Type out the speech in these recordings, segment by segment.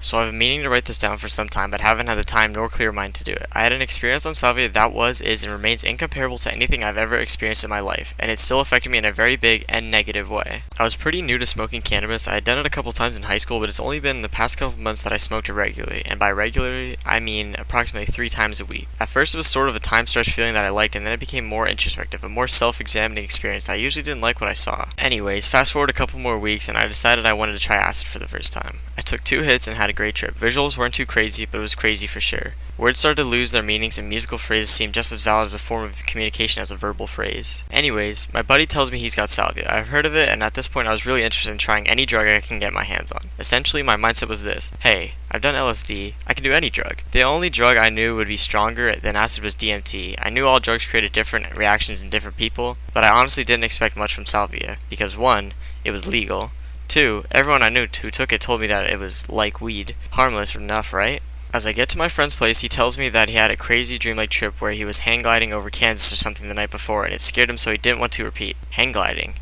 So I've been meaning to write this down for some time, but haven't had the time nor clear mind to do it. I had an experience on Salvia that was, is, and remains incomparable to anything I've ever experienced in my life, and it still affected me in a very big and negative way. I was pretty new to smoking cannabis. I had done it a couple times in high school, but it's only been the past couple months that I smoked it regularly, and by regularly, I mean approximately 3 times a week. At first it was sort of a time stretch feeling that I liked, and then it became more introspective, a more self-examining experience. I usually didn't like what I saw. Anyways, fast forward a couple more weeks, and I decided I wanted to try acid for the first time. I took 2 hits and had a great trip. Visuals weren't too crazy, but it was crazy for sure. Words started to lose their meanings, and musical phrases seemed just as valid as a form of communication as a verbal phrase. Anyways, my buddy tells me he's got salvia. I've heard of it, and at this point I was really interested in trying any drug I can get my hands on. Essentially, my mindset was this: hey, I've done LSD, I can do any drug. The only drug I knew would be stronger than acid was DMT. I knew all drugs created different reactions in different people, but I honestly didn't expect much from salvia, because 1, it was legal. 2, everyone I knew who took it told me that it was like weed. Harmless enough, right? As I get to my friend's place, he tells me that he had a crazy dreamlike trip where he was hang gliding over Kansas or something the night before, and it scared him so he didn't want to repeat. Hang gliding.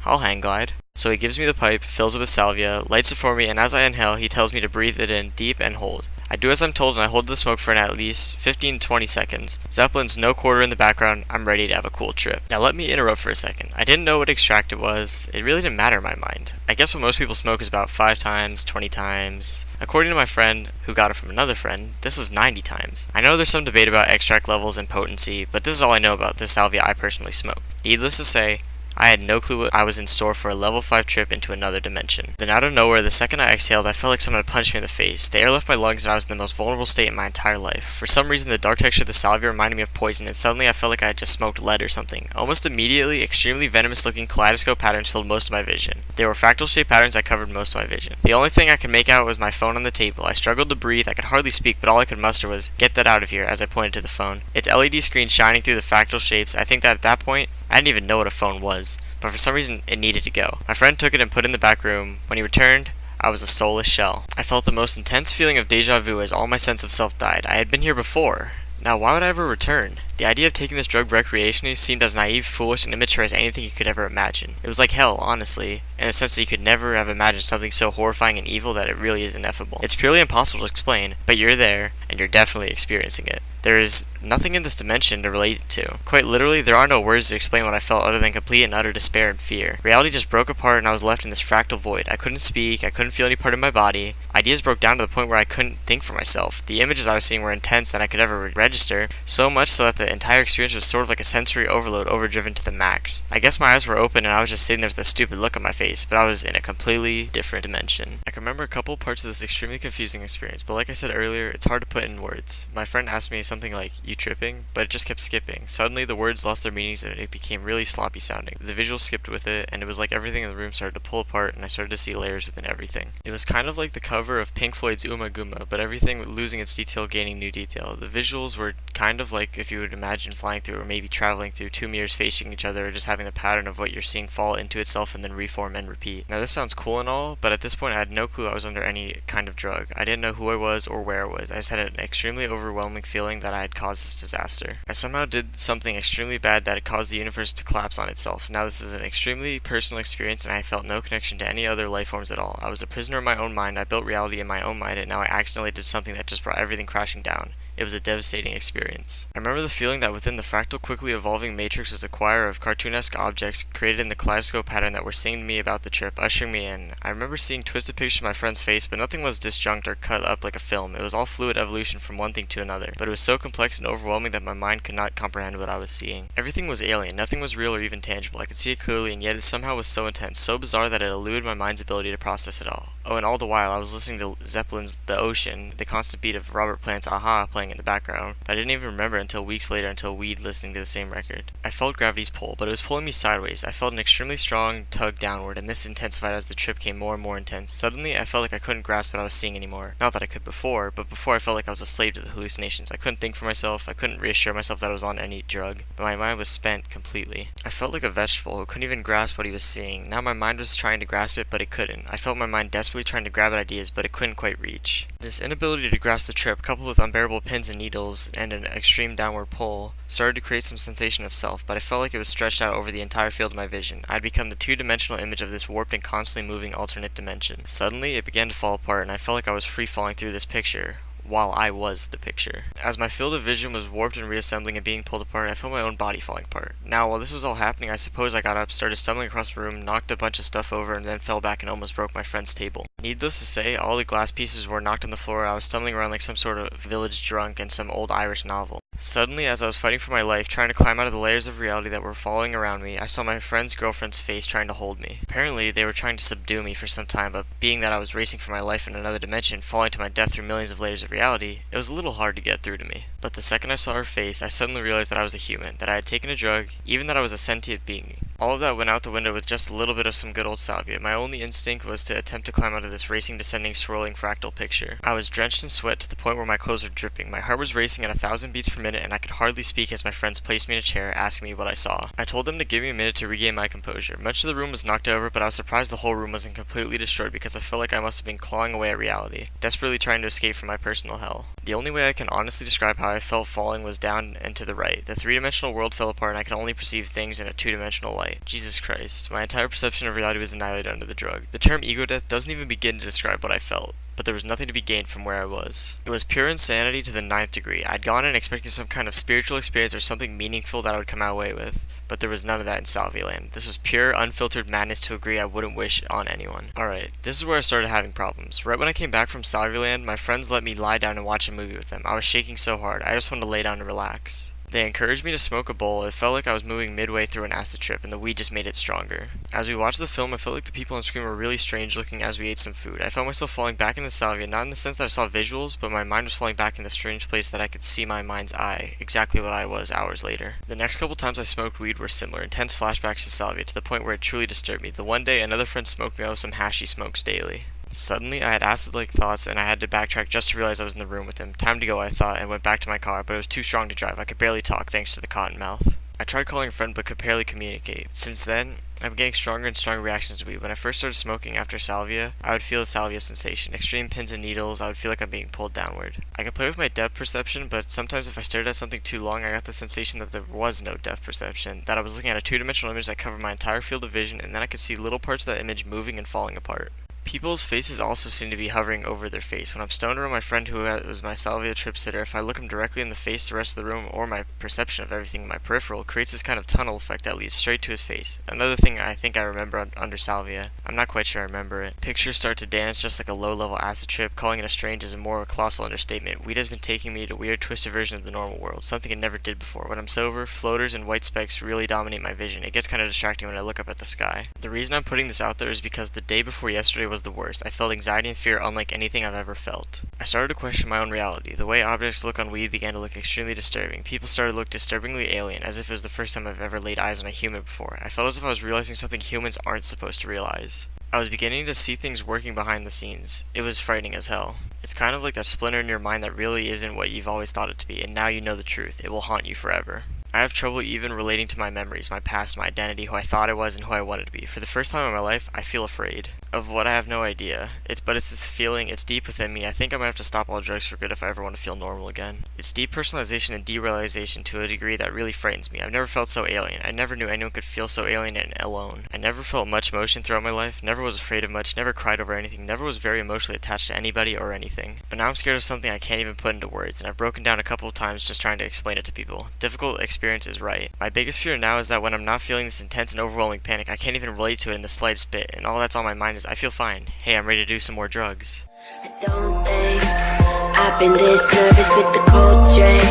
I'll hang glide. So he gives me the pipe, fills it with salvia, lights it for me, and as I inhale, he tells me to breathe it in deep and hold. I do as I'm told, and I hold the smoke for at least 15-20 seconds. Zeppelin's no quarter in the background. I'm ready to have a cool trip. Now let me interrupt for a second. I didn't know what extract it was. It really didn't matter in my mind. I guess what most people smoke is about 5 times, 20 times. According to my friend, who got it from another friend, this was 90 times. I know there's some debate about extract levels and potency, but this is all I know about the salvia I personally smoke. Needless to say, I had no clue I was in store for a level 5 trip into another dimension. Then out of nowhere, the second I exhaled, I felt like someone had punched me in the face. The air left my lungs and I was in the most vulnerable state in my entire life. For some reason, the dark texture of the salvia reminded me of poison, and suddenly I felt like I had just smoked lead or something. Almost immediately, extremely venomous looking kaleidoscope patterns filled most of my vision. They were fractal shaped patterns that covered most of my vision. The only thing I could make out was my phone on the table. I struggled to breathe, I could hardly speak, but all I could muster was, "Get that out of here," as I pointed to the phone. Its LED screen shining through the fractal shapes. I think that at that point, I didn't even know what a phone was, but for some reason it needed to go. My friend took it and put it in the back room. When he returned, I was a soulless shell. I felt the most intense feeling of deja vu as all my sense of self died. I had been here before. Now why would I ever return? The idea of taking this drug recreationally seemed as naive, foolish, and immature as anything you could ever imagine. It was like hell, honestly, in the sense that you could never have imagined something so horrifying and evil that it really is ineffable. It's purely impossible to explain, but you're there, and you're definitely experiencing it. There is nothing in this dimension to relate to. Quite literally, there are no words to explain what I felt other than complete and utter despair and fear. Reality just broke apart and I was left in this fractal void. I couldn't speak, I couldn't feel any part of my body. Ideas broke down to the point where I couldn't think for myself. The images I was seeing were intense than I could ever register, so much so that the entire experience was sort of like a sensory overload overdriven to the max. I guess my eyes were open and I was just sitting there with a stupid look on my face, but I was in a completely different dimension. I can remember a couple parts of this extremely confusing experience, but like I said earlier, it's hard to put in words. My friend asked me something like, "You tripping?" but it just kept skipping. Suddenly the words lost their meanings and it became really sloppy sounding. The visual skipped with it, and it was like everything in the room started to pull apart and I started to see layers within everything. It was kind of like the cover of Pink Floyd's Uma Guma, but everything losing its detail, gaining new detail. The visuals were kind of like if you would imagine flying through or maybe traveling through 2 mirrors facing each other, or just having the pattern of what you're seeing fall into itself and then reform and repeat. Now this sounds cool and all, but at this point I had no clue I was under any kind of drug. I didn't know who I was or where I was. I just had an extremely overwhelming feeling that I had caused this disaster. I somehow did something extremely bad that had caused the universe to collapse on itself. Now this is an extremely personal experience and I felt no connection to any other life forms at all. I was a prisoner of my own mind. I built reality in my own mind, and now I accidentally did something that just brought everything crashing down. It was a devastating experience. I remember the feeling that within the fractal, quickly evolving matrix was a choir of cartoonesque objects created in the kaleidoscope pattern that were singing to me about the trip, ushering me in. I remember seeing twisted pictures of my friend's face, but nothing was disjunct or cut up like a film. It was all fluid evolution from one thing to another, but it was so complex and overwhelming that my mind could not comprehend what I was seeing. Everything was alien, nothing was real or even tangible. I could see it clearly, and yet it somehow was so intense, so bizarre that it eluded my mind's ability to process it all. Oh, and all the while I was listening to Zeppelin's The Ocean, the constant beat of Robert Plant's Aha playing in the background. I didn't even remember until weeks later, until we'd listening to the same record. I felt gravity's pull, but it was pulling me sideways. I felt an extremely strong tug downward, and this intensified as the trip came more and more intense. Suddenly, I felt like I couldn't grasp what I was seeing anymore. Not that I could before, but before I felt like I was a slave to the hallucinations. I couldn't think for myself, I couldn't reassure myself that I was on any drug, but my mind was spent completely. I felt like a vegetable who couldn't even grasp what he was seeing. Now my mind was trying to grasp it, but it couldn't. I felt my mind desperately trying to grab at ideas, but it couldn't quite reach. This inability to grasp the trip, coupled with unbearable pins and needles and an extreme downward pull started to create some sensation of self, but I felt like it was stretched out over the entire field of my vision. I had become the two-dimensional image of this warped and constantly moving alternate dimension. Suddenly, it began to fall apart, and I felt like I was free-falling through this picture, while I was the picture. As my field of vision was warped and reassembling and being pulled apart, I felt my own body falling apart. Now, while this was all happening, I suppose I got up, started stumbling across the room, knocked a bunch of stuff over, and then fell back and almost broke my friend's table. Needless to say, all the glass pieces were knocked on the floor. I was stumbling around like some sort of village drunk in some old Irish novel. Suddenly, as I was fighting for my life, trying to climb out of the layers of reality that were following around me, I saw my friend's girlfriend's face trying to hold me. Apparently, they were trying to subdue me for some time, but being that I was racing for my life in another dimension, falling to my death through millions of layers of reality, it was a little hard to get through to me. But the second I saw her face, I suddenly realized that I was a human, that I had taken a drug, even that I was a sentient being. All of that went out the window with just a little bit of some good old salvia. My only instinct was to attempt to climb out of this racing, descending, swirling fractal picture. I was drenched in sweat to the point where my clothes were dripping. My heart was racing at 1,000 beats per minute, and I could hardly speak as my friends placed me in a chair, asking me what I saw. I told them to give me a minute to regain my composure. Much of the room was knocked over, but I was surprised the whole room wasn't completely destroyed because I felt like I must have been clawing away at reality, desperately trying to escape from my personal hell. The only way I can honestly describe how I felt falling was down and to the right. The three-dimensional world fell apart and I could only perceive things in a two-dimensional light. Jesus Christ. My entire perception of reality was annihilated under the drug. The term ego death doesn't even begin to describe what I felt, but there was nothing to be gained from where I was. It was pure insanity to the 9th degree. I'd gone in expecting some kind of spiritual experience or something meaningful that I would come out away with, but there was none of that in Salvia land. This was pure, unfiltered madness to a degree I wouldn't wish on anyone. Alright, this is where I started having problems. Right when I came back from Salvia land, my friends let me lie down and watch a movie with them. I was shaking so hard, I just wanted to lay down and relax. They encouraged me to smoke a bowl. It felt like I was moving midway through an acid trip, and the weed just made it stronger. As we watched the film, I felt like the people on screen were really strange looking as we ate some food. I felt myself falling back into Salvia, not in the sense that I saw visuals, but my mind was falling back in the strange place that I could see my mind's eye, exactly what I was hours later. The next couple times I smoked weed were similar, intense flashbacks to Salvia, to the point where it truly disturbed me. The one day, another friend smoked me out with some hash he smokes daily. Suddenly, I had acid-like thoughts, and I had to backtrack just to realize I was in the room with him. Time to go, I thought, and went back to my car, but it was too strong to drive. I could barely talk thanks to the cotton mouth. I tried calling a friend, but could barely communicate. Since then, I've been getting stronger and stronger reactions to weed. When I first started smoking after salvia, I would feel the salvia sensation. Extreme pins and needles, I would feel like I'm being pulled downward. I could play with my depth perception, but sometimes if I stared at something too long, I got the sensation that there was no depth perception, that I was looking at a two-dimensional image that covered my entire field of vision, and then I could see little parts of that image moving and falling apart. People's faces also seem to be hovering over their face. When I'm stoned around my friend who was my salvia trip sitter, if I look him directly in the face, the rest of the room, or my perception of everything in my peripheral, creates this kind of tunnel effect that leads straight to his face. Another thing I think I remember under salvia, I'm not quite sure I remember it. Pictures start to dance just like a low-level acid trip. Calling it a strange is a more colossal understatement. Weed has been taking me to a weird, twisted version of the normal world, something it never did before. When I'm sober, floaters and white specks really dominate my vision. It gets kind of distracting when I look up at the sky. The reason I'm putting this out there is because the day before yesterday was the worst. I felt anxiety and fear unlike anything I've ever felt. I started to question my own reality. The way objects look on weed began to look extremely disturbing. People started to look disturbingly alien, as if it was the first time I've ever laid eyes on a human before. I felt as if I was realizing something humans aren't supposed to realize. I was beginning to see things working behind the scenes. It was frightening as hell. It's kind of like that splinter in your mind that really isn't what you've always thought it to be, and now you know the truth. It will haunt you forever. I have trouble even relating to my memories, my past, my identity, who I thought I was and who I wanted to be. For the first time in my life, I feel afraid of what I have no idea. But it's this feeling, it's deep within me. I think I might have to stop all drugs for good if I ever want to feel normal again. It's depersonalization and derealization to a degree that really frightens me. I've never felt so alien. I never knew anyone could feel so alien and alone. I never felt much emotion throughout my life, never was afraid of much, never cried over anything, never was very emotionally attached to anybody or anything. But now I'm scared of something I can't even put into words, and I've broken down a couple of times just trying to explain it to people. Difficult experience is right. My biggest fear now is that when I'm not feeling this intense and overwhelming panic, I can't even relate to it in the slightest bit, and all that's on my mind is I feel fine. Hey, I'm ready to do some more drugs. I don't think I've been this nervous with the cold drink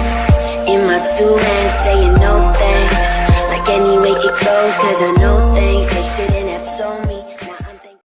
in my 2 hands saying no thanks. Like anyway it goes, cause I know